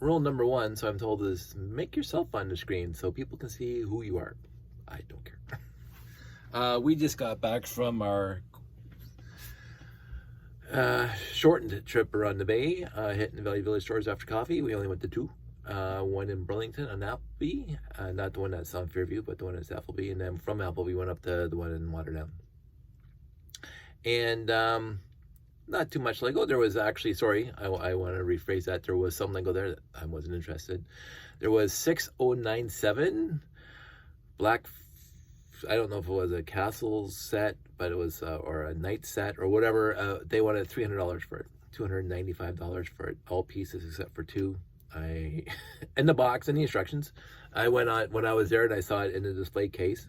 rule number one, so I'm told, is make yourself on the screen so people can see who you are. I don't care. We just got back from our shortened trip around the bay, hitting the Valley Village stores after coffee. We only went to two. One in Burlington on Appleby, not the one that's on Fairview, but the one that's Appleby. And then from Appleby, we went up to the one in Waterdown. And not too much Lego. There was actually, sorry, I want to rephrase that. There was some Lego there that I wasn't interested. There was 6097 black, I don't know if it was a castle set, but it was, or a knight set or whatever. They wanted $300 for it, $295 for it, all pieces except for two. In the box and the instructions. I went on when I was there and I saw it in the display case.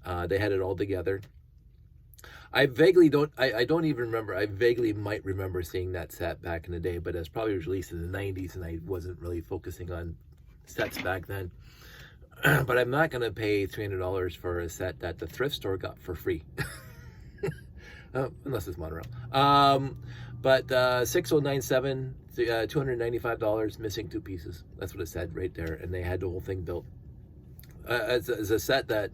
They had it all together. I vaguely don't even remember. I vaguely might remember seeing that set back in the day, but it was probably released in the 90s and I wasn't really focusing on sets back then. But I'm not going to pay $300 for a set that the thrift store got for free. Unless it's Monorail. But 6097, $295, missing two pieces. That's what it said right there. And they had the whole thing built. It's a set that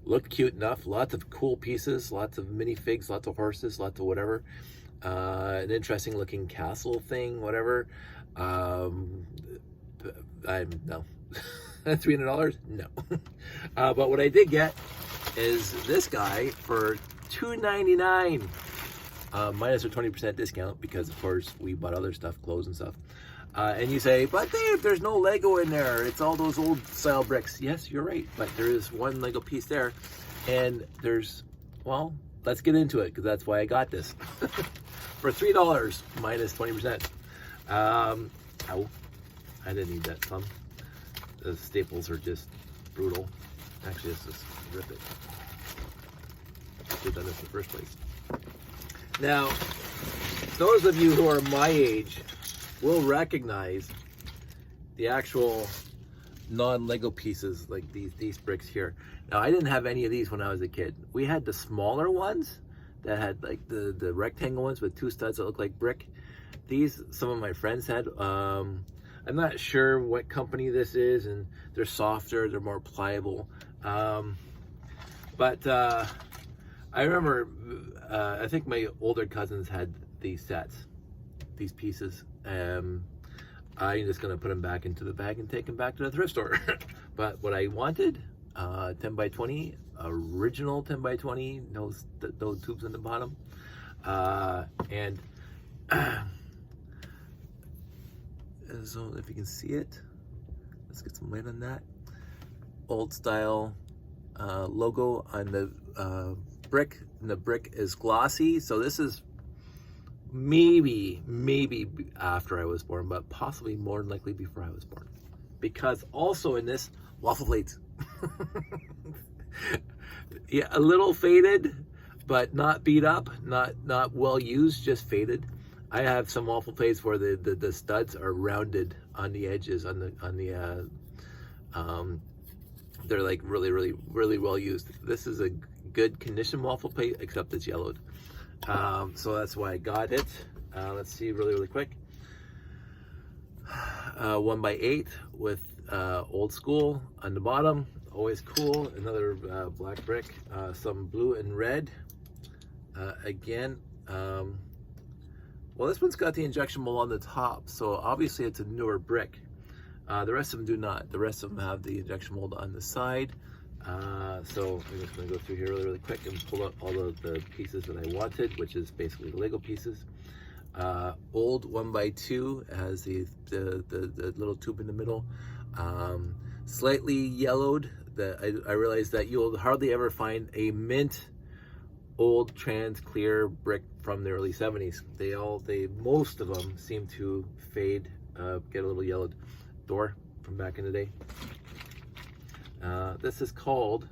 looked cute enough. Lots of cool pieces, lots of minifigs, lots of horses, lots of whatever. An interesting looking castle thing, whatever. No. $300? No. But what I did get is this guy for $299. Minus a 20% discount because, of course, we bought other stuff, clothes and stuff. And you say, but Dave, there's no Lego in there. It's all those old style bricks. Yes, you're right. But there is one Lego piece there. And there's, well, let's get into it because that's why I got this. For $3 minus 20%. Ow. I didn't need that thumb. The staples are just brutal. Actually, let's just rip it. I should have done this in the first place. Now, those of you who are my age will recognize the actual non-Lego pieces like these bricks here. Now, I didn't have any of these when I was a kid. We had the smaller ones that had like the rectangle ones with two studs that look like brick. These, some of my friends had. I'm not sure what company this is, and they're softer, they're more pliable. But I remember, I think my older cousins had these sets, these pieces. I'm just gonna put them back into the bag and take them back to the thrift store. But what I wanted, 10 by 20, original 10 by 20, no tubes in the bottom. And so if you can see it, let's get some light on that. Old style logo on the brick, and the brick is glossy. So this is maybe after I was born, but possibly more than likely before I was born. Because also in this, waffle plates. Yeah, a little faded, but not beat up, not well used, just faded. I have some waffle plates where the studs are rounded on the edges, they're like really well used. This is a good condition waffle plate, except it's yellowed. So that's why I got it. Let's see really quick. 1x8 with old school on the bottom, always cool. Another black brick, some blue and red. Again, well, this one's got the injection mold on the top, so obviously it's a newer brick. The rest of them do not. The rest of them have the injection mold on the side. So I'm just going to go through here really quick and pull out all of the pieces that I wanted, which is basically the Lego pieces. Old 1x2 has the little tube in the middle. Slightly yellowed. I realized that you'll hardly ever find a mint old trans clear brick from the early 70s. Most of them seem to fade, get a little yellowed. Door from back in the day. This is called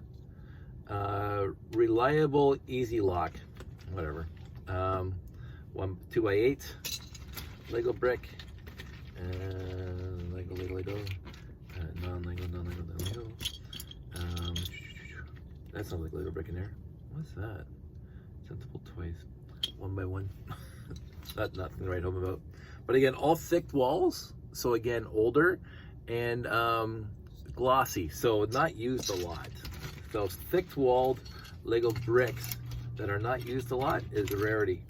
Reliable Easy Lock, whatever. 2x8 Lego brick, and Lego, non-Lego. That's not like Lego brick in there. What's that? Sensible toys, 1x1. Not nothing to write home about. But again, all thick walls. So again, older and glossy, so not used a lot. So thick-walled Lego bricks that are not used a lot is a rarity.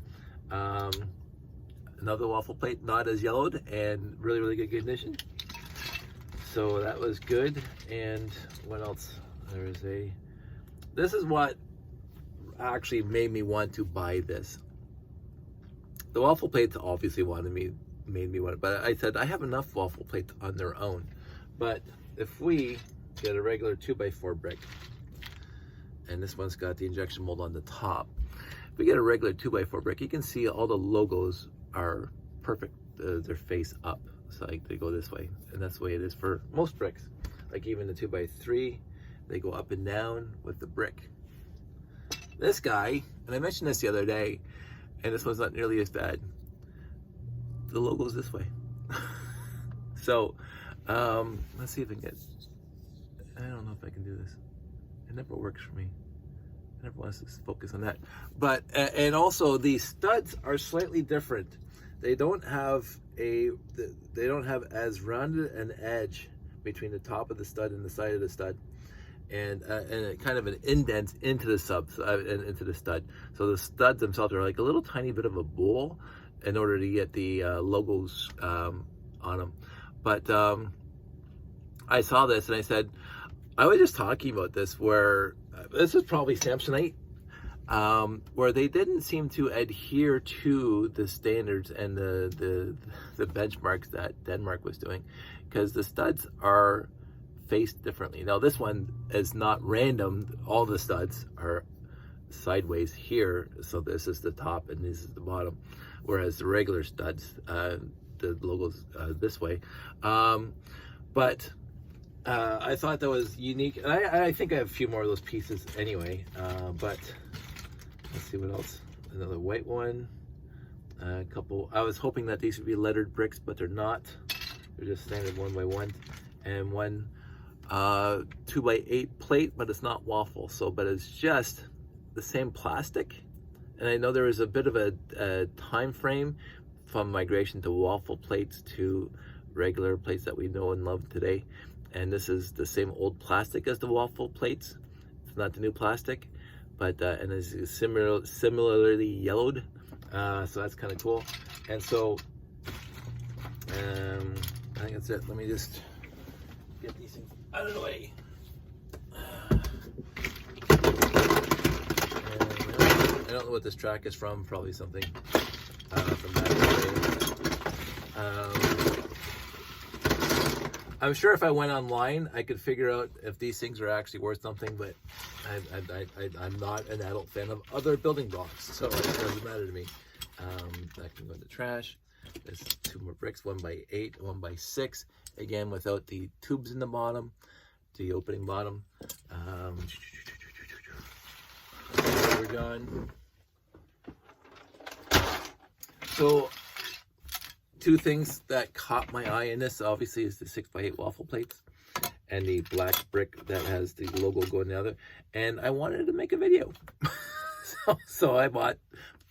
Another waffle plate, not as yellowed and really, really good condition. So that was good. And what else? This is what actually made me want to buy this. The waffle plates obviously made me want it, but I said I have enough waffle plates on their own. But if we get a regular 2x4 brick, and this one's got the injection mold on the top, if we get a regular 2x4 brick, you can see all the logos are perfect. They're face up, so like they go this way, and that's the way it is for most bricks. Like even the 2x3, they go up and down with the brick. This guy, and I mentioned this the other day, and this one's not nearly as bad. The logo's this way. So let's see if I can get, I don't know if I can do this. It never works for me. I never want to focus on that. But and also the studs are slightly different. They don't have as rounded an edge between the top of the stud and the side of the stud, and kind of an indent into the and into the stud. So the studs themselves are like a little tiny bit of a bowl in order to get the logos on them. But I saw this and I said, I was just talking about this, where this is probably Samsonite, where they didn't seem to adhere to the standards and the benchmarks that Denmark was doing, because the studs are faced differently. Now this one is not random. All the studs are sideways here, so this is the top and this is the bottom, whereas the regular studs, the logo's this way. But I thought that was unique, and I think I have a few more of those pieces anyway. But let's see what else. Another white one, a couple. I was hoping that these would be lettered bricks, but they're not. They're just standard 1x1, and one 2x8 plate, but it's not waffle. So, but it's just the same plastic. And I know there was a bit of a time frame from migration to waffle plates to regular plates that we know and love today. And this is the same old plastic as the waffle plates. It's not the new plastic, but and it's similarly yellowed. So that's kind of cool. And so I think that's it. Let me just get these things out of the way. I don't know what this track is from. Probably something from back in the day. I'm sure if I went online, I could figure out if these things are actually worth something, but I'm not an adult fan of other building blocks, so it doesn't matter to me. That can go in the trash. There's 2 more bricks, 1x8, 1x6, again without the tubes in the bottom, the opening bottom. We're done. So 2 things that caught my eye in this, obviously, is the 6x8 waffle plates and the black brick that has the logo going the other. And I wanted to make a video. so I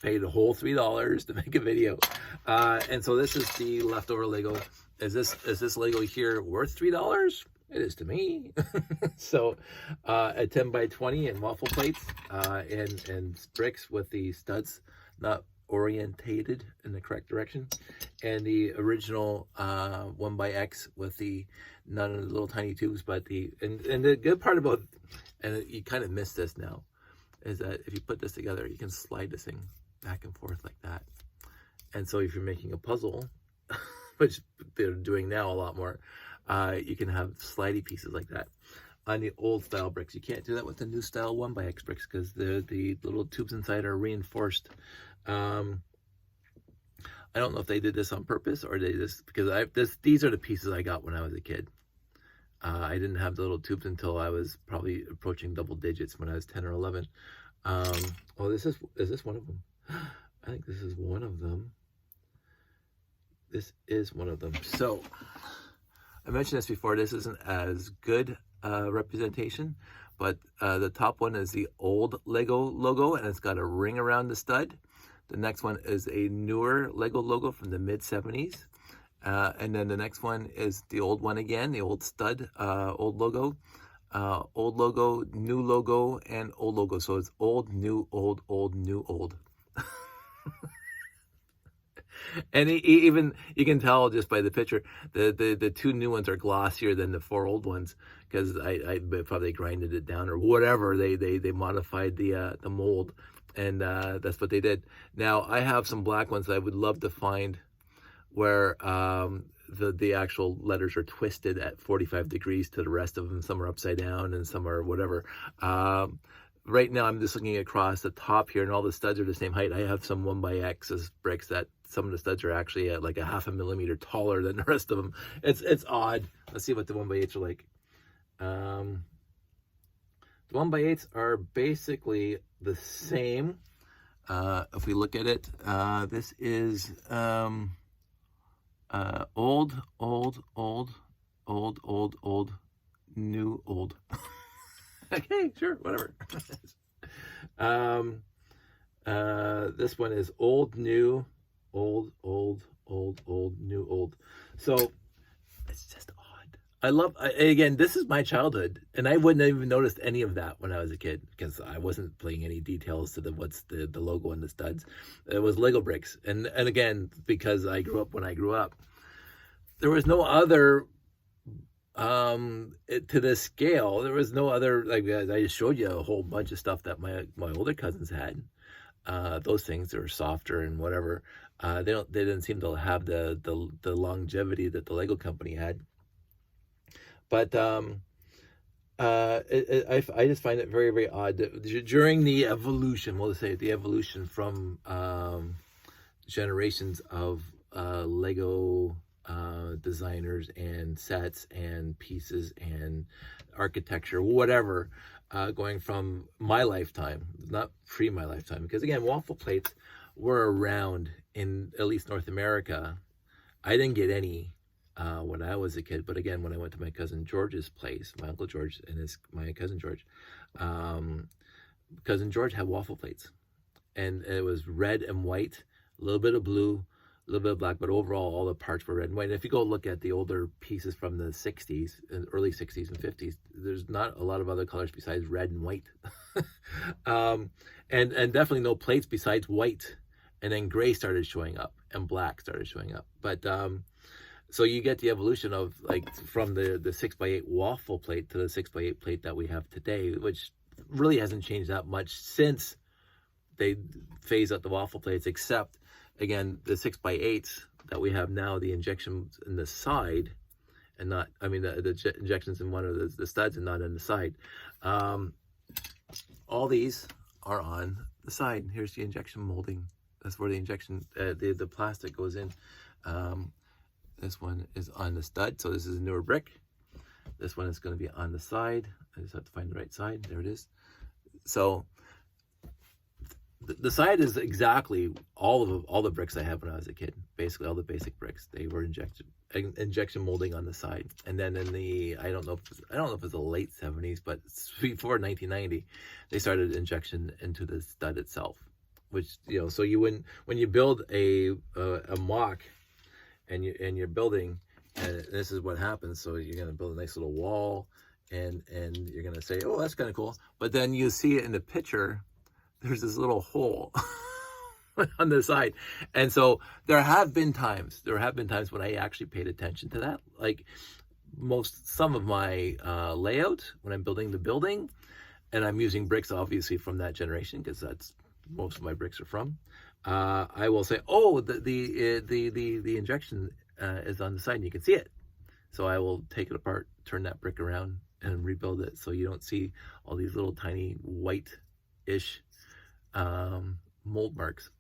paid a whole $3 to make a video. And so this is the leftover Lego. Is this Lego here worth $3? It is to me. So a 10x20 and waffle plates and bricks with the studs not orientated in the correct direction, and the original 1x with the none of the little tiny tubes, but and the good part about, and you kind of miss this now, is that if you put this together, you can slide this thing back and forth like that. And so if you're making a puzzle, which they're doing now a lot more, you can have slidey pieces like that. On the old style bricks, you can't do that with the new style 1x bricks, because the little tubes inside are reinforced. I don't know if they did this on purpose or they just, because these are the pieces I got when I was a kid. I didn't have the little tubes until I was probably approaching double digits, when I was 10 or 11. Oh, is this one of them? I think this is one of them. This is one of them. So I mentioned this before, this isn't as good representation, but the top one is the old Lego logo, and it's got a ring around the stud. The next one is a newer Lego logo from the mid-70s, And then the next one is the old one again, the old stud, old logo, new logo, and old logo. So it's old, new, old, new, old. And even you can tell just by the picture, the two new ones are glossier than the four old ones, because I probably grinded it down or whatever. They modified the mold, and that's what they did. Now I have some black ones that I would love to find where the actual letters are twisted at 45 degrees to the rest of them. Some are upside down and some are whatever. Right now I'm just looking across the top here, and all the studs are the same height. I have some 1x bricks that some of the studs are actually at like a 0.5 millimeter taller than the rest of them. It's odd. Let's see what the 1x8s are like. The 1x8s are basically the same. If we look at it, this is old, new, old. Okay, sure, whatever. This one is old, new, old, new, old. So it's just odd. Again, this is my childhood, and I wouldn't have even noticed any of that when I was a kid, because I wasn't playing any details to what's the logo and the studs. It was Lego bricks, and again, because I grew up when I grew up, there was no other to this scale. There was no other, like I just showed you a whole bunch of stuff that my older cousins had. Those things are softer and whatever. They didn't seem to have the longevity that the Lego company had. But I just find it very, very odd that during the evolution, we'll say the evolution from generations of Lego designers and sets and pieces and architecture, whatever, going from my lifetime, not pre my lifetime, because again, waffle plates were around in at least North America. I didn't get any when I was a kid, but again, when I went to my cousin George's place, my uncle George and my cousin George, cousin George had waffle plates, and it was red and white, a little bit of blue, a little bit of black, but overall all the parts were red and white. And if you go look at the older pieces from the 60s and early 60s and 50s, there's not a lot of other colors besides red and white. And definitely no plates besides white. And then gray started showing up and black started showing up. But so you get the evolution of, like, from the 6x8 waffle plate to the 6x8 plate that we have today, which really hasn't changed that much since they phased out the waffle plates, except again, the 6x8s that we have now, the injections in the side, and not, I mean, the injections in one of the studs and not in the side. All these are on the side. Here's the injection molding. That's where the injection, the plastic goes in. This one is on the stud, so this is a newer brick. This one is going to be on the side. I just have to find the right side. There it is. So the side is exactly all the bricks I had when I was a kid. Basically, all the basic bricks, they were injection molding on the side. And then in the I don't know if it's the late 70s, but before 1990, they started injection into the stud itself. Which, you know, so you wouldn't, when you build a mock and you're building, and this is what happens. So you're gonna build a nice little wall, and you're gonna say, oh, that's kind of cool. But then you see it in the picture, there's this little hole on the side. And so there have been times when I actually paid attention to that. Like some of my layout, when I'm building the building, and I'm using bricks obviously from that generation, because that's most of my bricks are from, I will say, oh, the injection is on the side and you can see it. So I will take it apart, turn that brick around and rebuild it, so you don't see all these little tiny white-ish mold marks.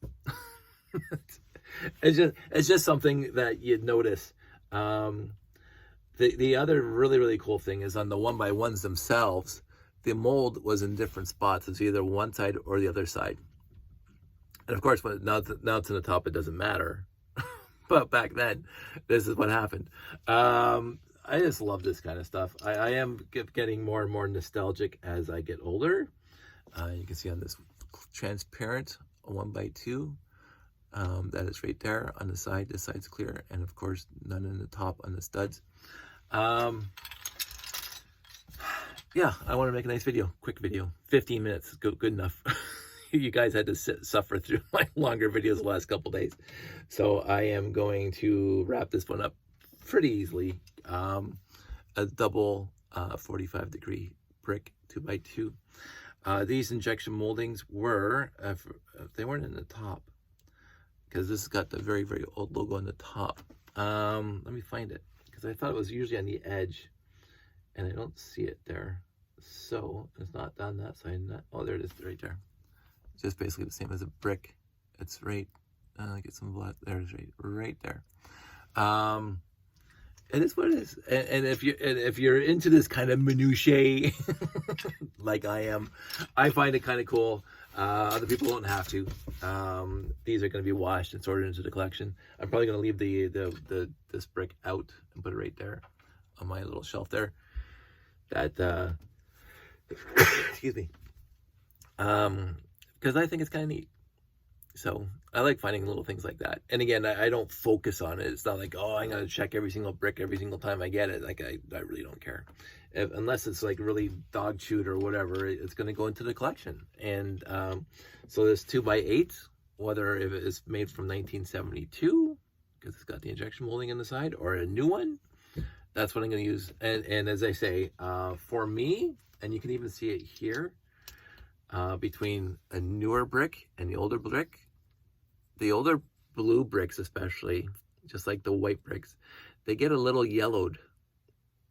It's just something that you'd notice. The other really cool thing is on the 1x1s themselves, the mold was in different spots. It's either one side or the other side. And of course, now it's in the top, it doesn't matter. But back then, this is what happened. I just love this kind of stuff. I am getting more and more nostalgic as I get older. You can see on this transparent 1x2, That is right there on the side. This side's clear, and of course none in the top on the studs. Yeah, I want to make a nice video, quick video, 15 minutes, good enough. You guys had to suffer through my longer videos the last couple days, so I am going to wrap this one up pretty easily. A double 45-degree brick 2x2. These injection moldings were, they weren't in the top, because this has got the very, very old logo on the top. Let me find it, because I thought it was usually on the edge, and I don't see it there. So it's not on that side. Oh, there it is, right there. It's just basically the same as a brick. It's right. Get some blood. There's right there. It is what it is. And if you're into this kind of minutiae, like I am, I find it kind of cool. Other people don't have to. These are going to be washed and sorted into the collection. I'm probably going to leave this brick out and put it right there on my little shelf there. That excuse me. Because I think it's kind of neat. So I like finding little things like that. And again, I don't focus on it. It's not like, oh, I'm going to check every single brick every single time I get it. Like, I really don't care. Unless it's like really dog chewed or whatever, it's going to go into the collection. And so this 2x8, whether if it's made from 1972, because it's got the injection molding on the side, or a new one, that's what I'm going to use. And as I say, for me, and you can even see it here, between a newer brick and the older blue bricks especially, just like the white bricks, they get a little yellowed.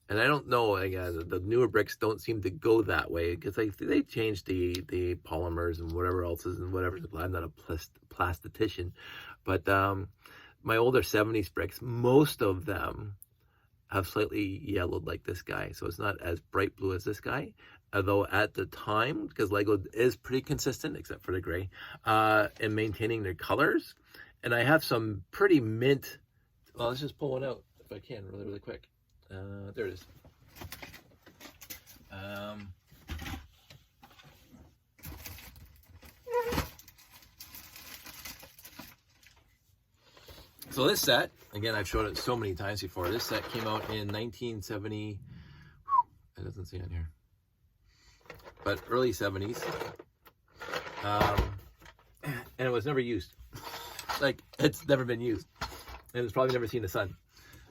And I don't know, again, the newer bricks don't seem to go that way, because they changed the polymers and whatever else is and whatever. I'm not a plastician, but my older 70s bricks, most of them have slightly yellowed like this guy. So it's not as bright blue as this guy. Although at the time, because Lego is pretty consistent, except for the gray, in maintaining their colors. And I have some pretty mint, well, let's just pull one out if I can really, really quick. There it is. So this set, again, I've showed it so many times before. This set came out in 1970. It doesn't say on here, but early 70s. And it was never used. Like, it's never been used. And it's probably never seen the sun.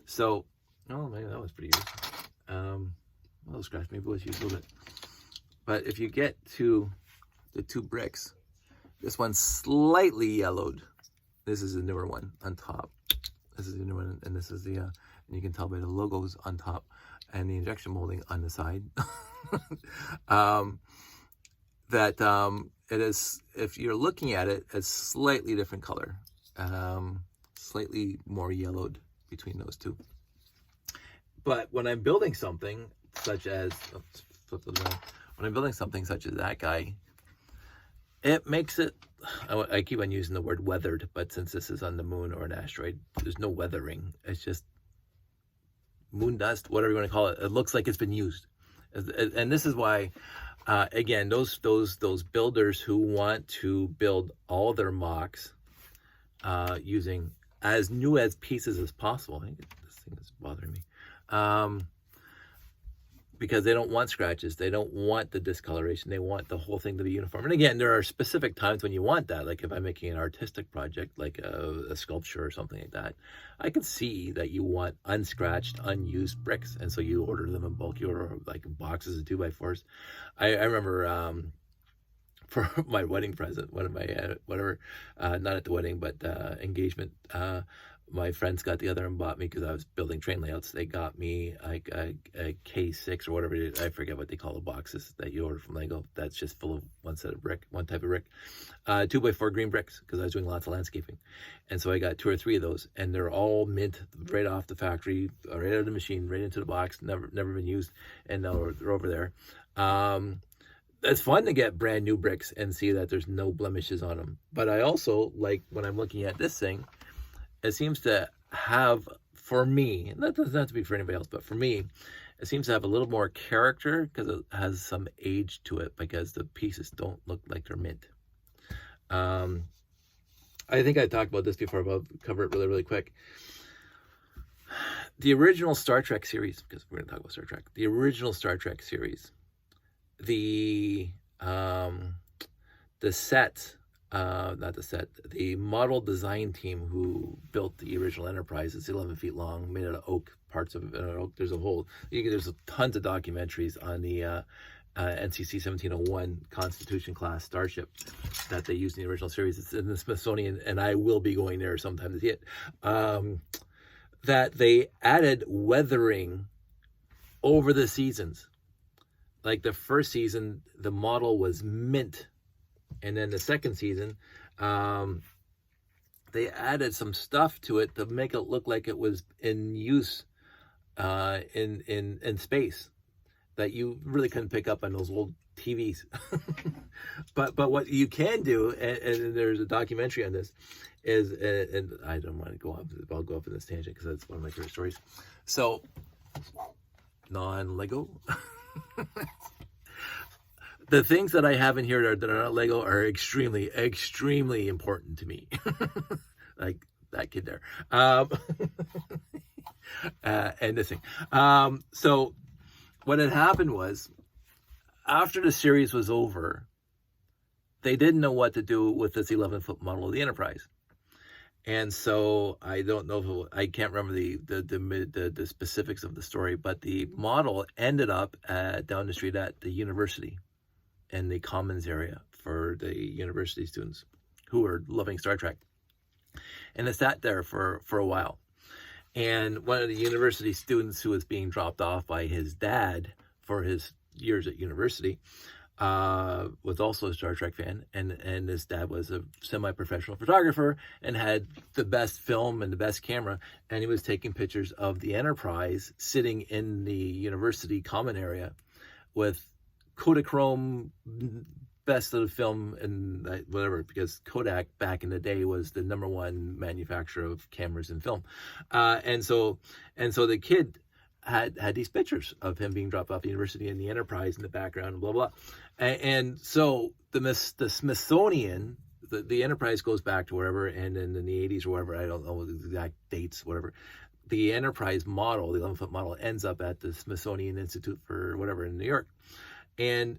So, oh, maybe that was pretty used. Well, scratch, maybe it was used a little bit. But if you get to the two bricks, this one's slightly yellowed. This is the newer one on top. This is the new one, and this is the, and you can tell by the logos on top and the injection molding on the side. It is, if you're looking at it, a slightly different color, slightly more yellowed between those two. But when I'm building something such as, let's flip it around. When I'm building something such as that guy, it makes it, I keep on using the word weathered, but since this is on the moon or an asteroid, there's no weathering. It's just moon dust, whatever you want to call it. It looks like it's been used. And this is why, again, those builders who want to build all their mocks using as new as pieces as possible. I think this thing is bothering me. Because they don't want scratches. They don't want the discoloration. They want the whole thing to be uniform. And again, there are specific times when you want that. Like if I'm making an artistic project, like a sculpture or something like that, I can see that you want unscratched, unused bricks. And so you order them in bulk. You order like boxes of 2x4s. I remember for my wedding present, one of my, not at the wedding, but engagement, my friends got together and bought me, because I was building train layouts, they got me like a K6 or whatever it is. I forget what they call the boxes that you order from Lego. That's just full of one type of brick. 2x4 green bricks, because I was doing lots of landscaping. And so I got 2 or 3 of those, and they're all mint right off the factory, right out of the machine, right into the box, never been used, and now they're over there. It's fun to get brand new bricks and see that there's no blemishes on them. But I also like, when I'm looking at this thing, it seems to have, for me, and that doesn't have to be for anybody else, but for me, it seems to have a little more character, because it has some age to it, because the pieces don't look like they're mint. I think I talked about this before, but I'll cover it really, really quick. The original Star Trek series, because we're going to talk about Star Trek, the original Star Trek series, the set, not the set, the model design team who built the original Enterprise, it's 11 feet long, made out of oak, parts of it oak. There's tons of documentaries on the NCC 1701 Constitution class starship that they used in the original series. It's in the Smithsonian, and I will be going there sometime to see it. That they added weathering over the seasons. Like the first season, the model was mint, and then the second season, they added some stuff to it to make it look like it was in use in space that you really couldn't pick up on those old TVs. but what you can do, and there's a documentary on this, is, and I don't want to go off, I'll go off in this tangent because that's one of my favorite stories. So, non-Lego. The things that I have in here that are not Lego are extremely, extremely important to me. Like that kid there. And this thing. So what had happened was, after the series was over, they didn't know what to do with this 11-foot model of the Enterprise. And so I don't know I can't remember the specifics of the story, but the model ended up down the street at the university in the commons area for the university students who were loving Star Trek. And it sat there for a while. And one of the university students who was being dropped off by his dad for his years at university was also a Star Trek fan, and his dad was a semi-professional photographer and had the best film and the best camera, and he was taking pictures of the Enterprise sitting in the university common area with Kodachrome best of the film and whatever, because Kodak back in the day was the #1 manufacturer of cameras and film, and so the kid had these pictures of him being dropped off the university and the Enterprise in the background and blah blah, and so the Smithsonian, the Enterprise goes back to wherever, and in the 80s or wherever, I don't know the exact dates, whatever. The Enterprise model, the 11-foot model, ends up at the Smithsonian Institute for whatever in New York. And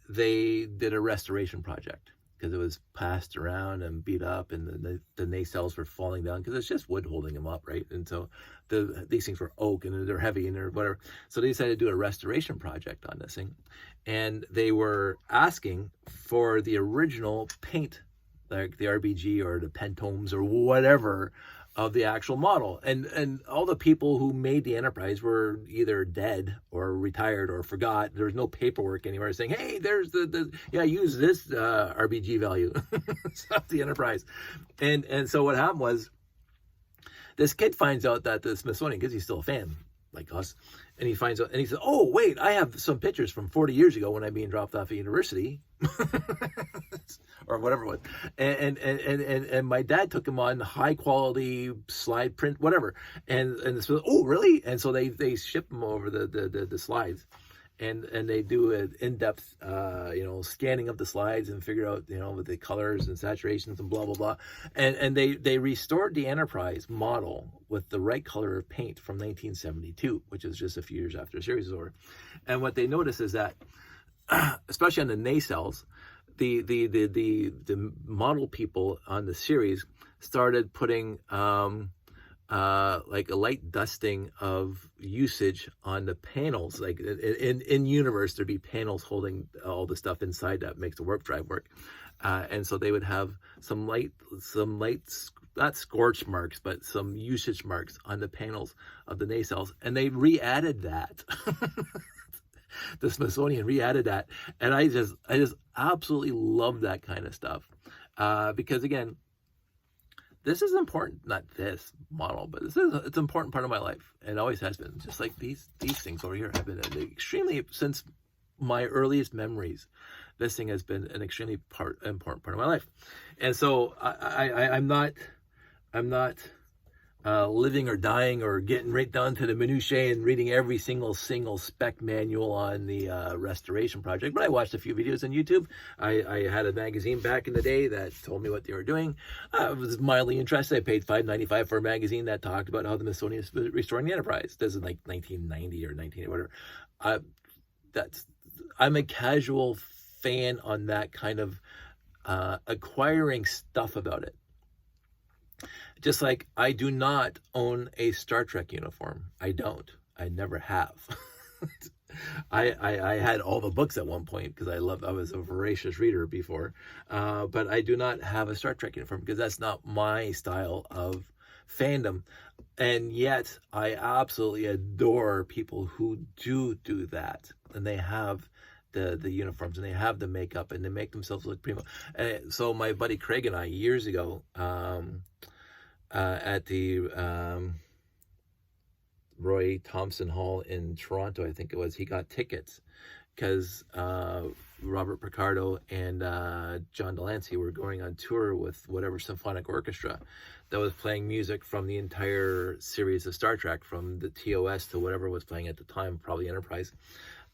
they did a restoration project because it was passed around and beat up, and the nacelles were falling down because it's just wood holding them up, right? And so these things were oak and they're heavy and they're whatever. So they decided to do a restoration project on this thing, and they were asking for the original paint, like the RBG or the Pentomes or whatever, of the actual model, and all the people who made the Enterprise were either dead or retired or forgot. There was no paperwork anywhere saying, hey, there's use this RBG value. Stop the Enterprise. And so what happened was, this kid finds out that the Smithsonian, because he's still a fan like us, and he finds out, and he says, oh wait, I have some pictures from 40 years ago when I'm being dropped off at university. Or whatever it was, and my dad took him on high quality slide print, whatever, and so, oh really? And so they ship them over the slides, and they do an in-depth scanning of the slides and figure out with the colors and saturations and blah blah blah, and they restored the Enterprise model with the right color of paint from 1972, which is just a few years after the series is over. And what they notice is that, especially on the nacelles, the model people on the series started putting like a light dusting of usage on the panels. Like in universe, there'd be panels holding all the stuff inside that makes the warp drive work, and so they would have some light, not scorch marks, but some usage marks on the panels of the nacelles, and they re-added that. The Smithsonian re-added that, and I just absolutely love that kind of stuff, because again, this is important. Not this model, but it's an important part of my life, and always has been. Just like these things over here have been extremely, since my earliest memories. This thing has been an extremely important part of my life, and so I'm not living or dying or getting right down to the minutiae and reading every single spec manual on the restoration project. But I watched a few videos on YouTube. I had a magazine back in the day that told me what they were doing. I was mildly interested. I paid $5.95 for a magazine that talked about how the Smithsonian is restoring the Enterprise. This is like 1990 or 19 whatever. I'm a casual fan on that kind of acquiring stuff about it. Just like I do not own a Star Trek uniform. I don't. I never have. I had all the books at one point because I was a voracious reader before. But I do not have a Star Trek uniform because that's not my style of fandom. And yet I absolutely adore people who do that. And they have the uniforms and they have the makeup and they make themselves look primo. So my buddy Craig and I years ago, at the Roy Thompson Hall in Toronto, I think it was, he got tickets because Robert Picardo and John Delancey were going on tour with whatever symphonic orchestra that was playing music from the entire series of Star Trek, from the TOS to whatever was playing at the time, probably Enterprise.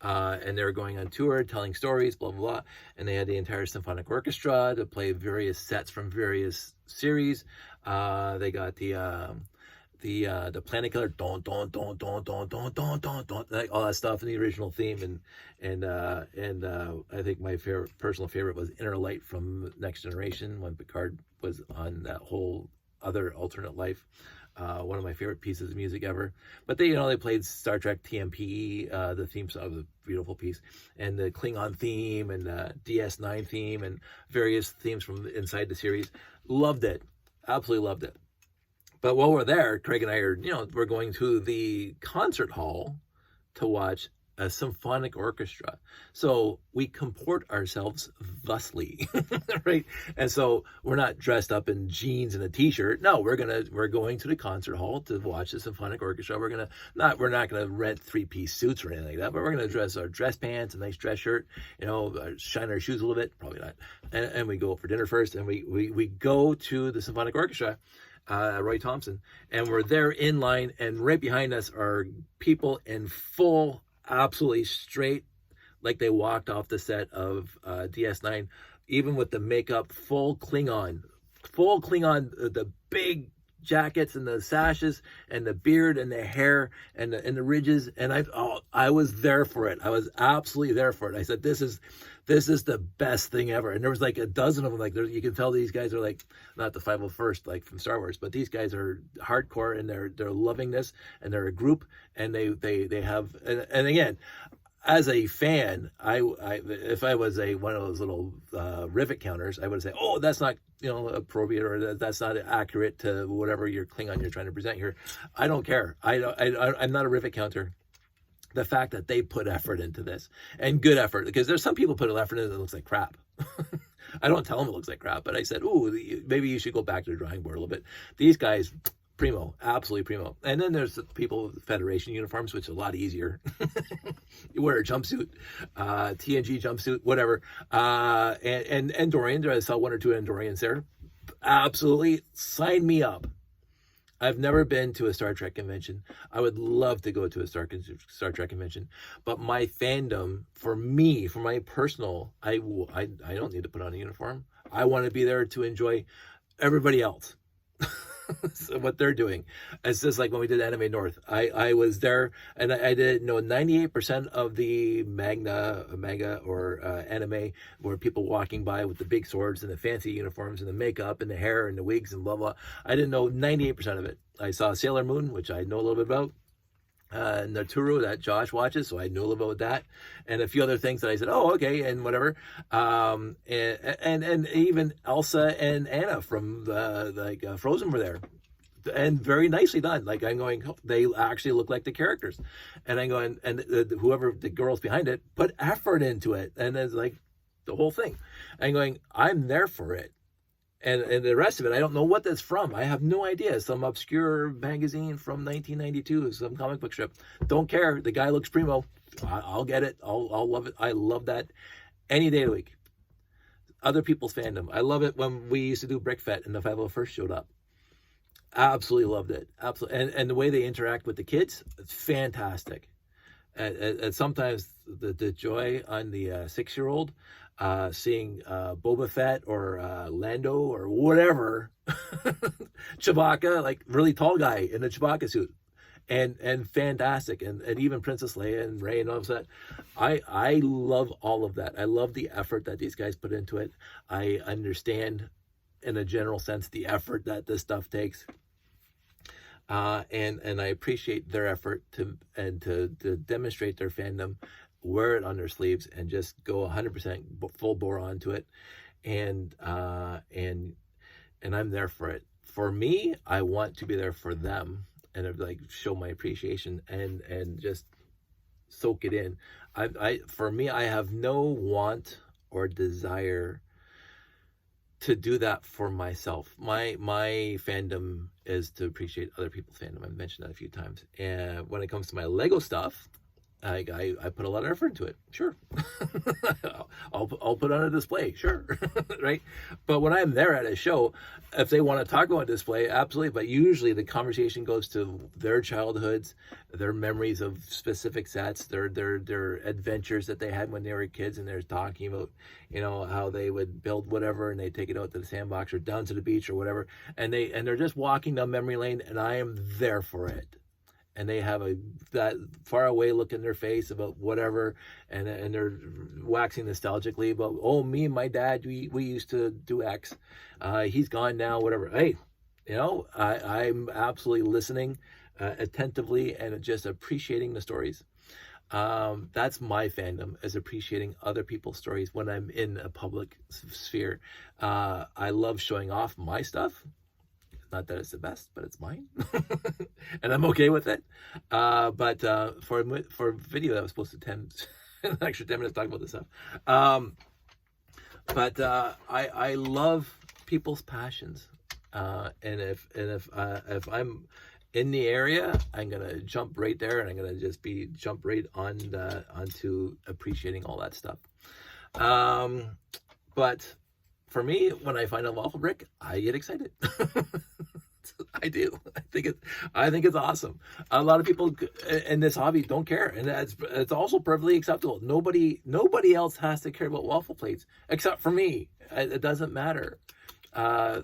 And they were going on tour, telling stories, blah, blah, blah. And they had the entire symphonic orchestra to play various sets from various series. They got the Planet Killer, don, don, don, don, don, don, don, don, don, like all that stuff in the original theme. And I think my personal favorite was Inner Light from Next Generation, when Picard was on that whole other alternate life. One of my favorite pieces of music ever. But they played Star Trek TMPE, the theme song, was a beautiful piece, and the Klingon theme and the DS9 theme and various themes from inside the series. Loved it. Absolutely loved it. But while we're there, Craig and I are, we're going to the concert hall to watch a symphonic orchestra. So we comport ourselves thusly, right? And so we're not dressed up in jeans and a t-shirt. No, we're going to the concert hall to watch the symphonic orchestra. We're not gonna rent 3-piece suits or anything like that, but we're gonna dress our dress pants, a nice dress shirt, shine our shoes a little bit, probably not. And we go for dinner first, and we go to the symphonic orchestra, Roy Thompson, and we're there in line, and right behind us are people in full, absolutely straight, like they walked off the set of DS9, even with the makeup, full Klingon, the big jackets and the sashes and the beard and the hair and the ridges. And I was there for it. I was absolutely there for it. I said, this is the best thing ever. And there was like a dozen of them. Like you can tell these guys are like, not the 501st, like from Star Wars, but these guys are hardcore, and they're loving this, and they're a group, and they have, and again, as a fan, if I was one of those little rivet counters, I would say, oh, that's not appropriate, or that's not accurate to whatever your Klingon you're trying to present here. I don't care. I'm not a rivet counter. The fact that they put effort into this, and good effort, because there's some people put an effort in it that looks like crap. I don't tell them it looks like crap, but I said, ooh, maybe you should go back to the drawing board a little bit. These guys, primo, absolutely primo. And then there's the people with Federation uniforms, which is a lot easier. You wear a jumpsuit, TNG jumpsuit, whatever. And Andorians, I saw one or two Andorians there. Absolutely, sign me up. I've never been to a Star Trek convention. I would love to go to a Star Trek convention. But my fandom, for me, for my personal, I don't need to put on a uniform. I want to be there to enjoy everybody else. So what they're doing. It's just like when we did Anime North. I was there, and I did 98% of the manga or anime were people walking by with the big swords and the fancy uniforms and the makeup and the hair and the wigs and blah blah. I didn't know 98% of it. I saw Sailor Moon, which I know a little bit about. Naturu that Josh watches, so I knew a little bit about that, and a few other things that I said, oh, okay, and whatever. And even Elsa and Anna from Frozen were there, and very nicely done. Like I'm going, they actually look like the characters, and I'm going, and whoever the girls behind it put effort into it, and it's like the whole thing. I'm going, I'm there for it. And the rest of it, I don't know what that's from. I have no idea. Some obscure magazine from 1992, some comic book strip. Don't care. The guy looks primo. I'll get it. I'll love it. I love that any day of the week. Other people's fandom. I love it when we used to do Brick Fest and the 501st showed up. Absolutely loved it. Absolutely, and the way they interact with the kids, it's fantastic. And sometimes the joy on the 6-year-old seeing Boba Fett or Lando or whatever, Chewbacca, like really tall guy in a Chewbacca suit, and fantastic, and even Princess Leia and Rey and all of that. I love all of that. I love the effort that these guys put into it. I understand, in a general sense, the effort that this stuff takes. And I appreciate their effort to demonstrate their fandom, wear it on their sleeves, and just go 100% full bore onto it, and I'm there for it. For me, I want to be there for them and like show my appreciation and just soak it in. For me, I have no want or desire to do that for myself. My fandom is to appreciate other people's fandom. I've mentioned that a few times. And when it comes to my Lego stuff, I put a lot of effort into it. Sure. I'll put on a display. Sure. Right. But when I'm there at a show, if they want to talk about a display, absolutely. But usually the conversation goes to their childhoods, their memories of specific sets, their adventures that they had when they were kids, and they're talking about, how they would build whatever and they take it out to the sandbox or down to the beach or whatever. And they're just walking down memory lane, and I am there for it. And they have that far away look in their face about whatever, and they're waxing nostalgically about, oh, me and my dad, we used to do X. He's gone now, whatever. Hey, I'm absolutely listening attentively and just appreciating the stories. That's my fandom, is appreciating other people's stories when I'm in a public sphere. I love showing off my stuff. Not that it's the best, but it's mine, and I'm okay with it. But for a video that was supposed to 10 an extra 10 minutes talking about this stuff. But I love people's passions, and if I'm in the area, I'm gonna jump right there, and I'm gonna just jump right onto appreciating all that stuff. But for me, when I find a waffle brick, I get excited. I do. I think it's awesome. A lot of people in this hobby don't care, and it's also perfectly acceptable. Nobody else has to care about waffle plates except for me. It doesn't matter,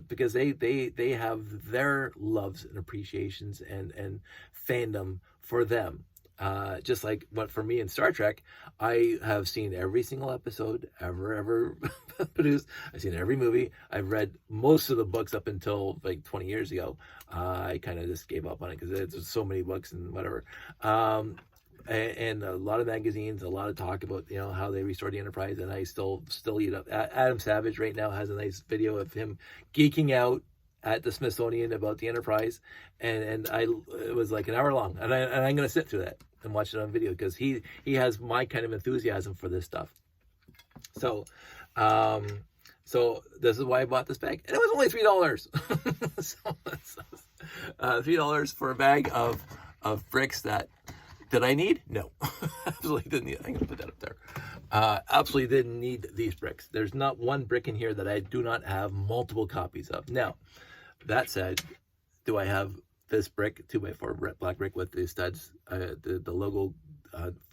because they have their loves and appreciations and fandom for them. Just like what for me in Star Trek, I have seen every single episode ever produced. I've seen every movie. I've read most of the books up until like 20 years ago. I kind of just gave up on it because there's so many books and whatever. And a lot of magazines, a lot of talk about how they restored the Enterprise, and I still eat up. Adam Savage right now has a nice video of him geeking out at the Smithsonian about the Enterprise, and it was like an hour long, and I'm going to sit through that and watch it on video because he has my kind of enthusiasm for this stuff. So this is why I bought this bag, and it was only $3. So $3 for a bag of bricks that. Did I need? No. Absolutely didn't need. I'm going to put that up there. Absolutely didn't need these bricks. There's not one brick in here that I do not have multiple copies of. Now, that said, do I have this brick, 2x4 black brick with the studs, the logo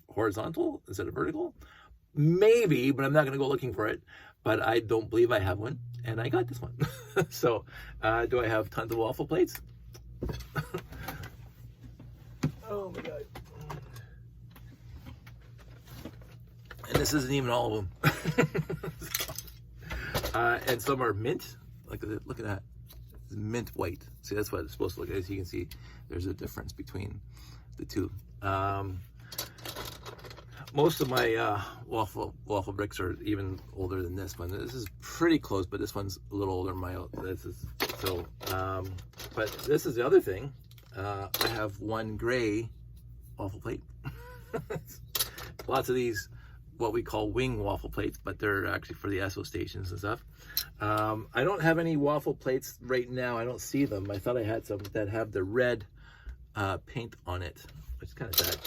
horizontal instead of vertical? Maybe, but I'm not going to go looking for it. But I don't believe I have one, and I got this one. So, do I have tons of waffle plates? Oh my God. And this isn't even all of them. And some are mint. Look at that. It's mint white. See, that's what it's supposed to look like. As you can see, there's a difference between the two. Most of my waffle bricks are even older than this one. This is pretty close, but this one's a little older than this is. So, but this is the other thing. I have one gray waffle plate. Lots of these, what we call wing waffle plates, but they're actually for the Esso stations and stuff. I don't have any waffle plates right now. I don't see them. I thought I had some that have the red paint on it, which is kind of sad.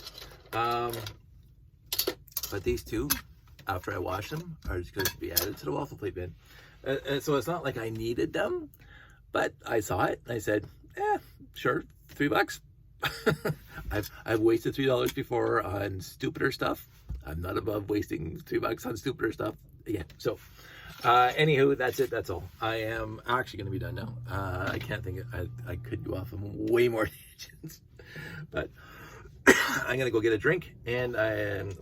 But these two, after I wash them, are just going to be added to the waffle plate bin. And so it's not like I needed them, but I saw it and I said, Sure, $3. I've wasted $3 before on stupider stuff. I'm not above wasting $3 on stupider stuff. Yeah, so anywho, that's it. That's all. I am actually going to be done now. I can't think. I could go off on way more tangents, but I'm going to go get a drink. And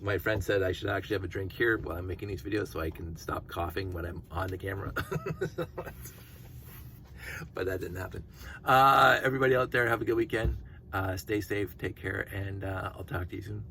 my friend said I should actually have a drink here while I'm making these videos so I can stop coughing when I'm on the camera. But that didn't happen. Everybody out there, have a good weekend. Stay safe, take care, and I'll talk to you soon.